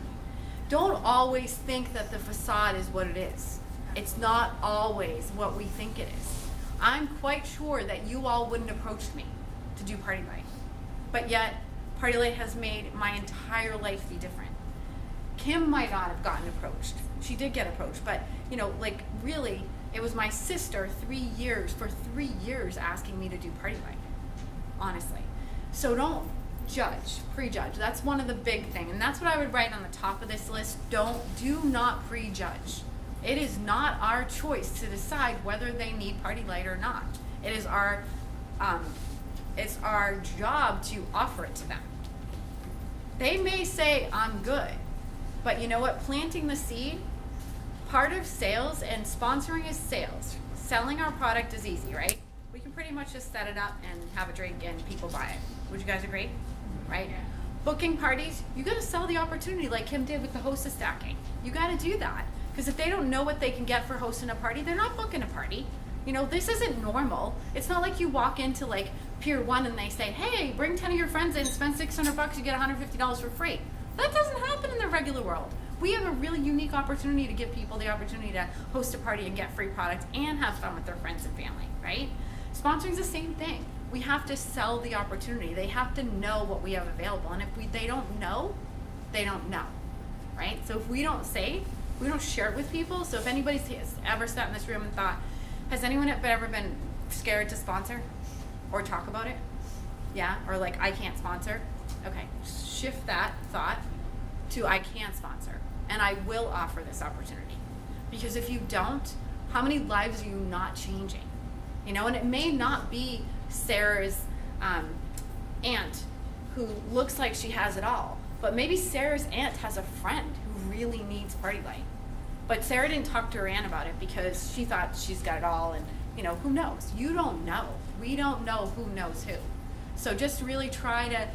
Don't always think that the facade is what it is. It's not always what we think it is. I'm quite sure that you all wouldn't approach me to do Party Light. But yet, Party Light has made my entire life be different. Kim might not have gotten approached. She did get approached, but you know, like really, it was my sister for 3 years asking me to do Party Light. Honestly. So don't prejudge. That's one of the big things. And that's what I would write on the top of this list. Do not prejudge. It is not our choice to decide whether they need Party Light or not. It is it's our job to offer it to them. They may say, I'm good. But you know what? Planting the seed, part of sales and sponsoring is sales. Selling our product is easy, right? We can pretty much just set it up and have a drink and people buy it. Would you guys agree? Right? Yeah. Booking parties, you got to sell the opportunity like Kim did with the hostess stacking. You got to do that. Because if they don't know what they can get for hosting a party, they're not booking a party. You know, this isn't normal. It's not like you walk into like Pier 1 and they say, hey, bring 10 of your friends in, spend $600, you get $150 for free. That doesn't happen in the regular world. We have a really unique opportunity to give people the opportunity to host a party and get free products and have fun with their friends and family, right? Sponsoring's the same thing. We have to sell the opportunity. They have to know what we have available. And if they don't know, they don't know, right? So if we don't share it with people. So if anybody's ever sat in this room and thought, has anyone ever been scared to sponsor or talk about it? Yeah, or like, I can't sponsor. Okay, shift that thought to I can sponsor and I will offer this opportunity. Because if you don't, how many lives are you not changing? You know, and it may not be Sarah's aunt who looks like she has it all, but maybe Sarah's aunt has a friend who really needs Party Light. But Sarah didn't talk to her aunt about it because she thought she's got it all and, you know, who knows? You don't know. We don't know who knows who. So just really try to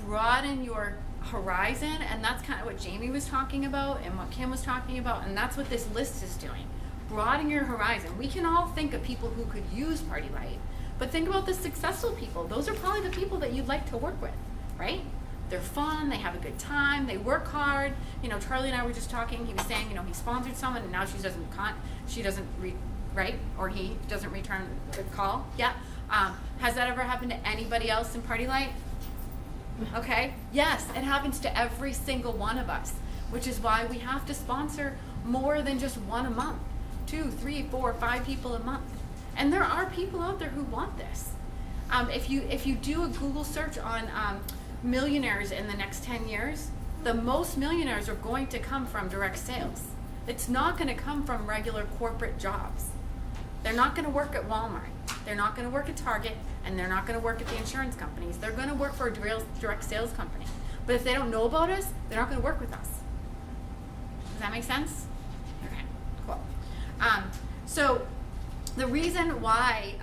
broaden your horizon, and that's kind of what Jamie was talking about and what Kim was talking about, and that's what this list is doing. Broaden your horizon. We can all think of people who could use Party Light, but think about the successful people. Those are probably the people that you'd like to work with, right? They're fun, they have a good time, they work hard. You know, Charlie and I were just talking, he was saying, you know, he sponsored someone and now he doesn't return the call. Yeah. Has that ever happened to anybody else in Party Light? Okay, yes, it happens to every single one of us, which is why we have to sponsor more than just one a month, 2, 3, 4, 5 people a month. And there are people out there who want this. If you do a Google search on millionaires in the next 10 years, the most millionaires are going to come from direct sales. It's not gonna come from regular corporate jobs. They're not gonna work at Walmart. They're not gonna work at Target, and they're not gonna work at the insurance companies. They're gonna work for a direct sales company. But if they don't know about us, they're not gonna work with us. Does that make sense? Okay, cool. So the reason why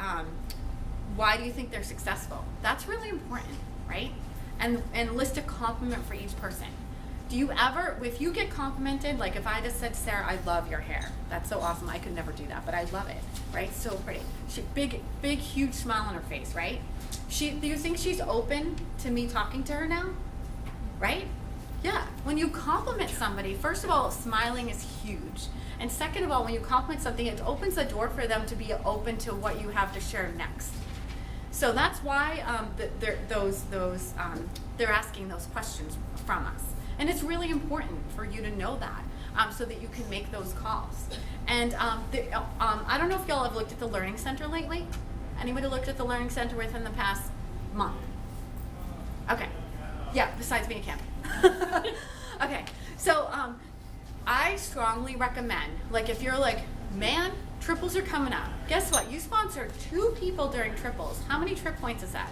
do you think they're successful? That's really important, right? And list a compliment for each person. Do you ever, if you get complimented, like if I just said, Sarah, I love your hair. That's so awesome. I could never do that, but I love it, right? So pretty. She, big, huge smile on her face, right? Do you think she's open to me talking to her now? Right? Yeah. When you compliment somebody, first of all, smiling is huge. And second of all, when you compliment something, it opens the door for them to be open to what you have to share next. So that's why they're asking those questions from us. And it's really important for you to know that so that you can make those calls. And I don't know if y'all have looked at the Learning Center lately. Anybody looked at the Learning Center within the past month? Okay. Yeah, besides me and Kim. Okay, so I strongly recommend, like if you're like, man, triples are coming up. Guess what? You sponsor 2 people during triples. How many trip points is that?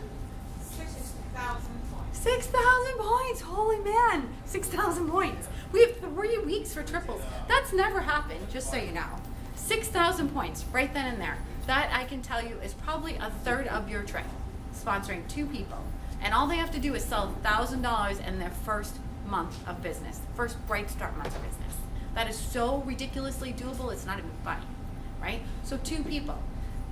6,000 points. 6,000 points. Holy man, 6,000 points. We have 3 weeks for triples. That's never happened, just so you know. 6,000 points right then and there. That I can tell you is probably a third of your trip, sponsoring 2 people. And all they have to do is sell $1,000 in their first month of business, first Bright Start month of business. That is so ridiculously doable, it's not even funny, right? So 2 people,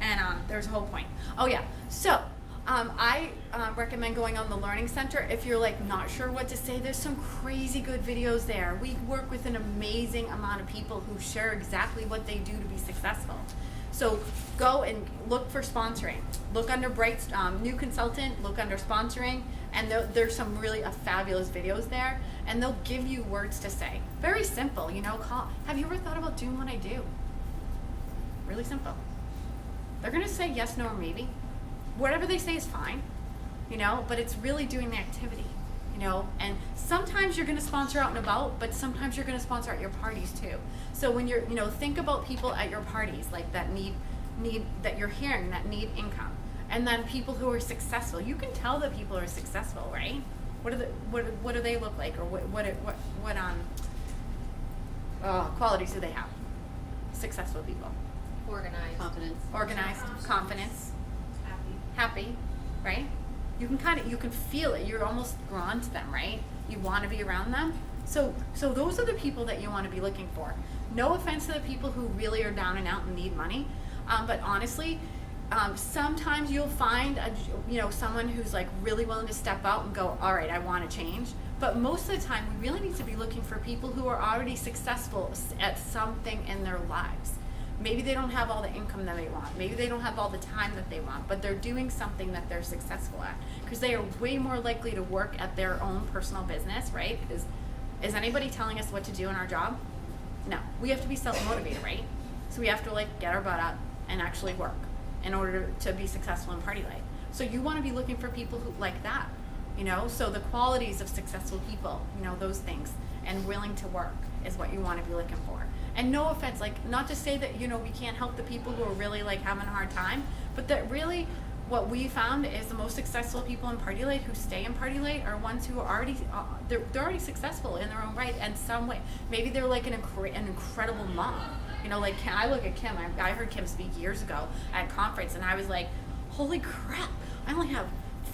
and there's a whole point. Oh yeah, so I recommend going on the Learning Center if you're like not sure what to say. There's some crazy good videos there. We work with an amazing amount of people who share exactly what they do to be successful. So go and look for sponsoring. Look under new consultant, look under sponsoring, and there's some really fabulous videos there, and they'll give you words to say. Very simple, you know, have you ever thought about doing what I do? Really simple. They're gonna say yes, no, or maybe. Whatever they say is fine, you know, but it's really doing the activity, you know, and sometimes you're gonna sponsor out and about, but sometimes you're gonna sponsor at your parties too. So when you're, you know, think about people at your parties, like that need that you're hearing, that need income. And then people who are successful. You can tell that people are successful, right? What do they look like, or what qualities do they have? Successful people. Organized. Organized, confidence, happy, right? You can feel it. You're almost drawn to them, right? You want to be around them. So those are the people that you want to be looking for. No offense to the people who really are down and out and need money, but honestly, sometimes you'll find someone who's like really willing to step out and go, all right, I want to change. But most of the time, we really need to be looking for people who are already successful at something in their lives. Maybe they don't have all the income that they want. Maybe they don't have all the time that they want, but they're doing something that they're successful at, because they are way more likely to work at their own personal business, right? Because is anybody telling us what to do in our job? No. We have to be self-motivated, right? So we have to like get our butt up and actually work in order to be successful in Party Life. So you want to be looking for people who like that, you know? So the qualities of successful people, you know, those things, and willing to work is what you want to be looking for. And no offense, like, not to say that, you know, we can't help the people who are really like having a hard time, but that really what we found is the most successful people in Party Light who stay in Party Light are ones who are already they're already successful in their own right in some way. Maybe they're like an incredible mom. You know, like I look at Kim. I heard Kim speak years ago at a conference, and I was like, holy crap! I only have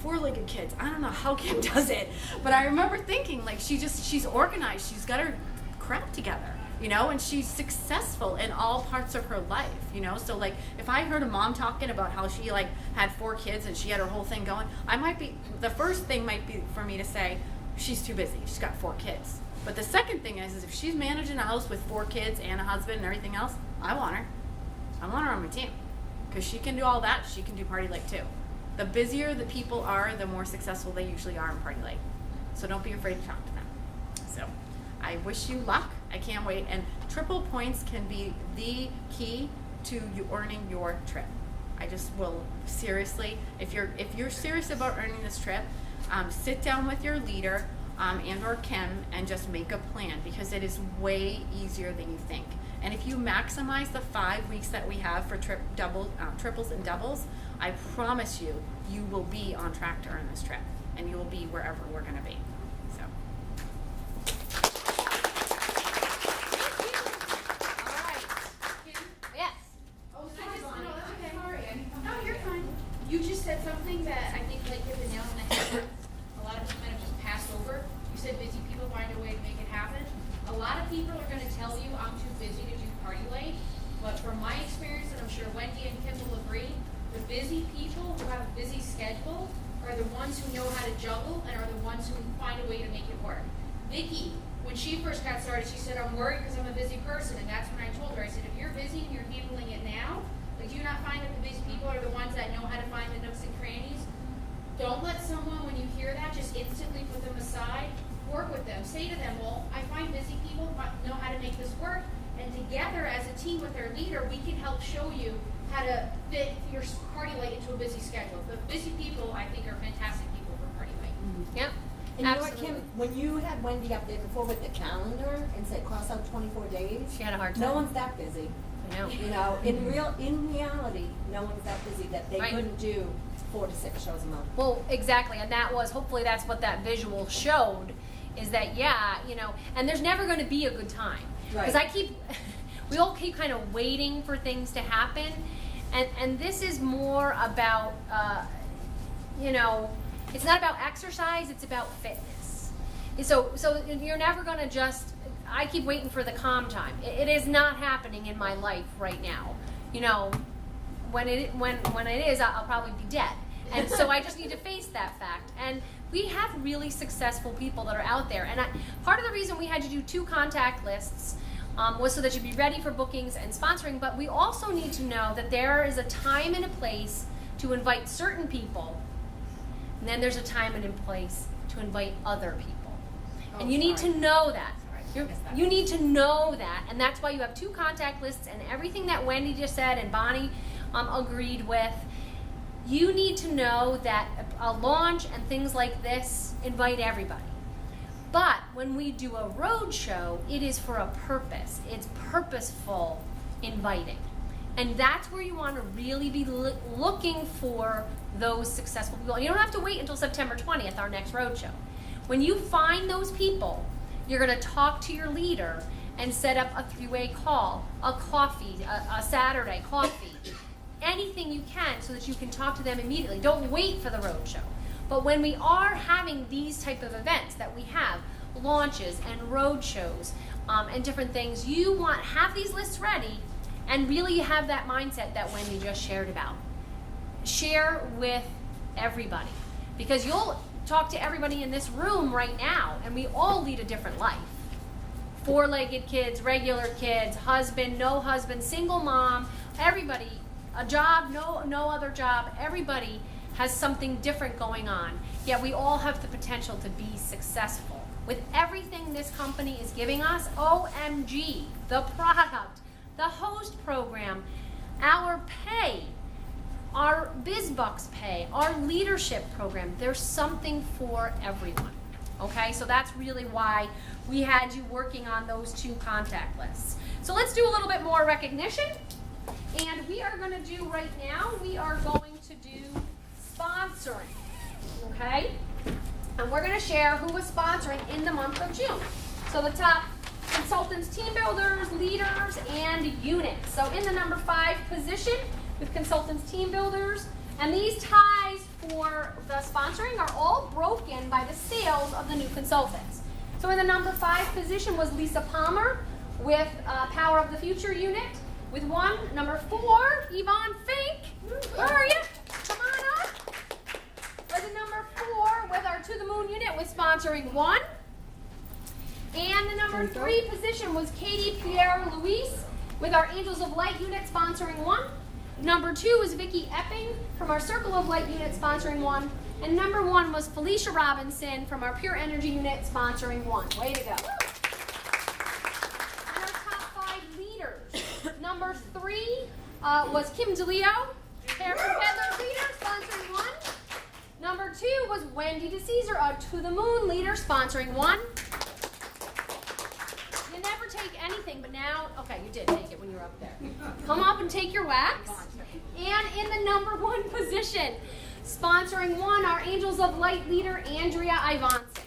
4-legged kids. I don't know how Kim does it, but I remember thinking like she's organized. She's got her crap together. You know, and she's successful in all parts of her life, you know? So like, if I heard a mom talking about how she like had 4 kids and she had her whole thing going, the first thing might be for me to say, she's too busy, she's got 4 kids. But the second thing is if she's managing a house with 4 kids and a husband and everything else, I want her on my team. Because she can do all that, she can do Party Life too. The busier the people are, the more successful they usually are in Party Life. So don't be afraid to talk to them. So I wish you luck. I can't wait. And triple points can be the key to you earning your trip. I just will seriously, if you're serious about earning this trip, sit down with your leader, and or Kim, and just make a plan, because it is way easier than you think. And if you maximize the 5 weeks that we have for triples and doubles, I promise you, you will be on track to earn this trip, and you will be wherever we're going to be. So. Yes. Oh, no, you're fine. You just said something that I think like hit the nail on the head. A lot of people might have just passed over. You said busy people find a way to make it happen. A lot of people are going to tell you I'm too busy to do party late, but from my experience, and I'm sure Wendy and Kim will agree, the busy people who have a busy schedule are the ones who know how to juggle and are the ones who find a way to make it work. Vicky, when she first got started, she said, I'm worried because I'm a busy person, and that's when I told her, I said, if you're busy and you're handling it now, like, do you not find that the busy people are the ones that know how to find the nooks and crannies? Don't let someone, when you hear that, just instantly put them aside. Work with them. Say to them, well, I find busy people know how to make this work, and together as a team with their leader, we can help show you how to fit your party late into a busy schedule. The busy people, I think, are fantastic people for party late. Yep. And you know what, Absolutely. Kim, when you had Wendy up there before with the calendar and said cross out 24 days, She had a hard time. no one's that busy. I know. You know, in reality, no one's that busy that they Right. couldn't do 4 to 6 shows a month. Well, exactly, and that was, hopefully that's what that visual showed, is that, yeah, you know, and there's never going to be a good time. Because Right. we all keep kind of waiting for things to happen, and this is more about, you know, it's not about exercise, it's about fitness. So you're never going to just, I keep waiting for the calm time. It is not happening in my life right now. You know, when it is, I'll probably be dead. And so I just need to face that fact. And we have really successful people that are out there. And part of the reason we had to do 2 contact lists was so that you'd be ready for bookings and sponsoring. But we also need to know that there is a time and a place to invite certain people. And then there's a time and a place to invite other people. And you need to know that. You need to know that, and that's why you have 2 contact lists, and everything that Wendy just said and Bonnie agreed with. You need to know that a launch and things like this invite everybody. But when we do a road show, it is for a purpose. It's purposeful inviting. And that's where you want to really be looking for those successful people. You don't have to wait until September 20th, our next road show. When you find those people, you're going to talk to your leader and set up a 3-way call, a coffee, a Saturday coffee, anything you can so that you can talk to them immediately. Don't wait for the road show. But when we are having these type of events that we have, launches and road shows and different things, you want have these lists ready and really have that mindset that Wendy just shared about. Share with everybody, because you'll talk to everybody in this room right now, and we all lead a different life. 4-legged kids, regular kids, husband, no husband, single mom, everybody, a job, no other job, everybody has something different going on. Yet we all have the potential to be successful. With everything this company is giving us, OMG, the product, the host program, our pay, our BizBucks pay, our leadership program, there's something for everyone. Okay, so that's really why we had you working on those 2 contact lists. So let's do a little bit more recognition. And we are going to do right now, we are going to do sponsoring. Okay? And we're going to share who was sponsoring in the month of June. So the top consultants, team builders, leaders, and units. So in the number 5 position with consultants, team builders, and these ties for the sponsoring are all broken by the sales of the new consultants. So in the number 5 position was Lisa Palmer with Power of the Future unit. With number 4, Yvonne Fink. Where are you? Come on up. For the number 4 with our To the Moon unit with sponsoring 1. And the number 3 position was Katie Pierre Louise with our Angels of Light unit sponsoring 1. Number 2 was Vicki Epping from our Circle of Light unit sponsoring 1. And number 1 was Felicia Robinson from our Pure Energy unit sponsoring 1. Way to go. And our top 5 leaders. Number 3 was Kim DeLeo, Hair from Peddler leader, sponsoring 1. Number 2 was Wendy DeCesar, a To the Moon leader, sponsoring one. You never take anything, but now, okay, you did take it when you were up there. Come up and take your wax. And in the number 1 position, sponsoring one, our Angels of Light leader, Andrea Ivanson.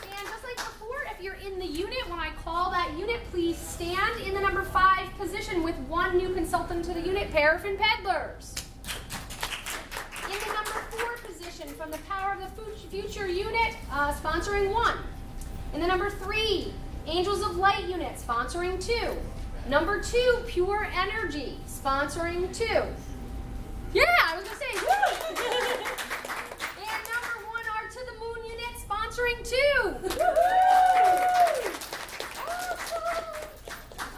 And just like before, if you're in the unit, when I call that unit, please stand in the number 5 position with one new consultant to the unit, Paraffin Peddlers. In the number 4 position from the Power of the Future unit, sponsoring one. In the number 3, Angels of Light unit, sponsoring 2. Number 2, Pure Energy, sponsoring 2. Yeah, I was gonna say, woo! And number 1, our To the Moon unit, sponsoring 2.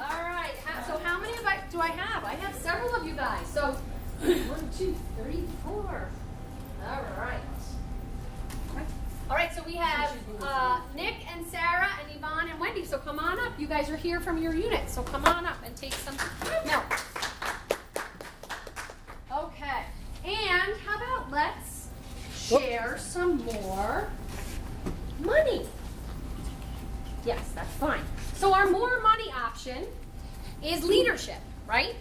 All right, so how many do I have? I have several of you guys. So 1, 2, 3, 4. All right. All right, so we have Nick and Sarah and Yvonne and Wendy. So come on up. You guys are here from your unit, so come on up and take some milk. Okay, and how about let's share some more money? Yes, that's fine. So our more money option is leadership, right?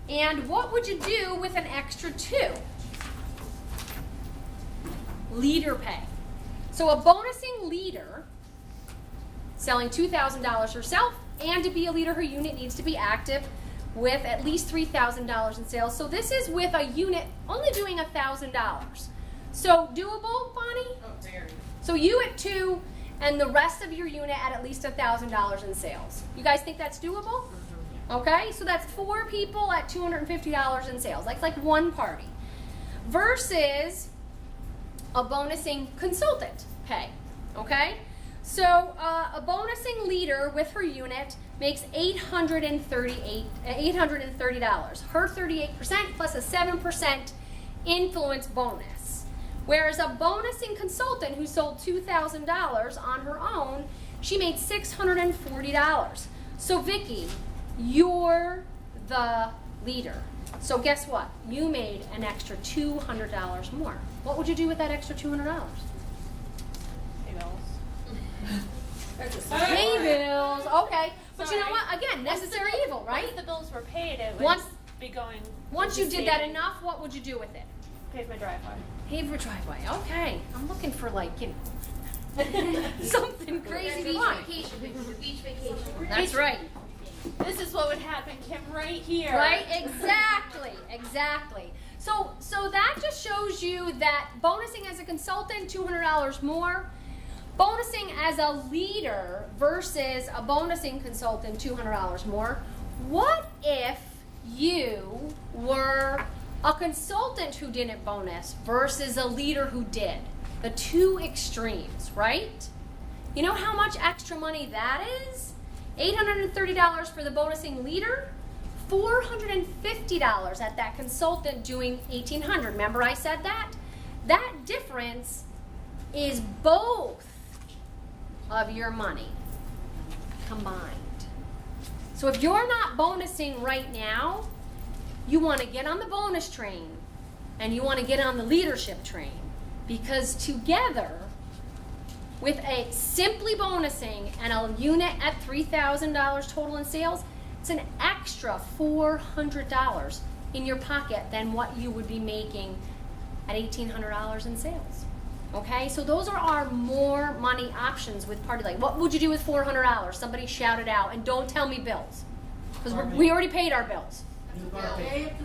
And what would you do with an extra 2? Leader pay. So a bonusing leader selling $2,000 herself, and to be a leader, her unit needs to be active with at least $3,000 in sales. So this is with a unit only doing $1,000. So doable, Bonnie? Oh, very. So you at 2 and the rest of your unit at least $1,000 in sales. You guys think that's doable? Okay, so that's 4 people at $250 in sales. That's like one party. Versus a bonusing consultant pay, okay? So a bonusing leader with her unit makes $830. Her 38% plus a 7% influence bonus. Whereas a bonusing consultant who sold $2,000 on her own, she made $640. So Vicki, you're the leader. So guess what? You made an extra $200 more. What would you do with that extra $200? Pay bills. Pay bills. Okay. But you know Sorry. what? Again, necessary evil, right? Once the bills were paid, it would Once- be going. Once you into did that savings. enough, what would you do with it? Pay for my driveway. Pave your driveway. Okay. I'm looking for like, you know, something crazy Beach fun. vacation, beach vacation. That's right. This is what would happen, Kim, right here. Right? Exactly. Exactly. So that just shows you that bonusing as a consultant, $200 more. Bonusing as a leader versus a bonusing consultant, $200 more. What if you were a consultant who didn't bonus versus a leader who did? The two extremes, right? You know how much extra money that is? $830 for the bonusing leader, $450 at that consultant doing $1,800. Remember I said that? That difference is both of your money combined. So if you're not bonusing right now, you want to get on the bonus train and you want to get on the leadership train, because together with a simply bonusing and a unit at $3,000 total in sales, it's an extra $400 in your pocket than what you would be making at $1,800 in sales. Okay, so those are our more money options with Party Light. What would you do with $400? Somebody shout it out, and don't tell me bills, because we already paid our bills.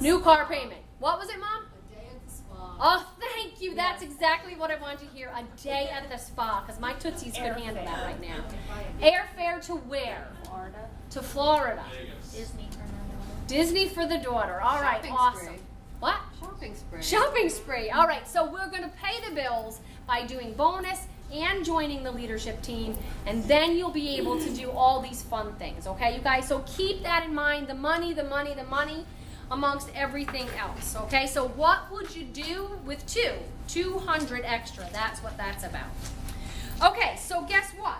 New car payment. What was it, Mom? A day at the spa. Oh, thank you. That's exactly what I wanted to hear. A day at the spa, because my Tootsies could handle that right now. Airfare to where? Florida. To Florida. Disney for my daughter. Disney for the daughter. All right, Shopping awesome. spree. What? Shopping spree. Shopping spree. All right, so we're going to pay the bills by doing bonus and joining the leadership team, and then you'll be able to do all these fun things, okay, you guys? So keep that in mind, the money, the money, the money, amongst everything else, okay? So what would you do with 200 extra? That's what that's about. Okay, so guess what?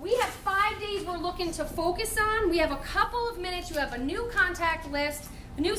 We have 5 days we're looking to focus on. We have a couple of minutes. You have a new contact list, a new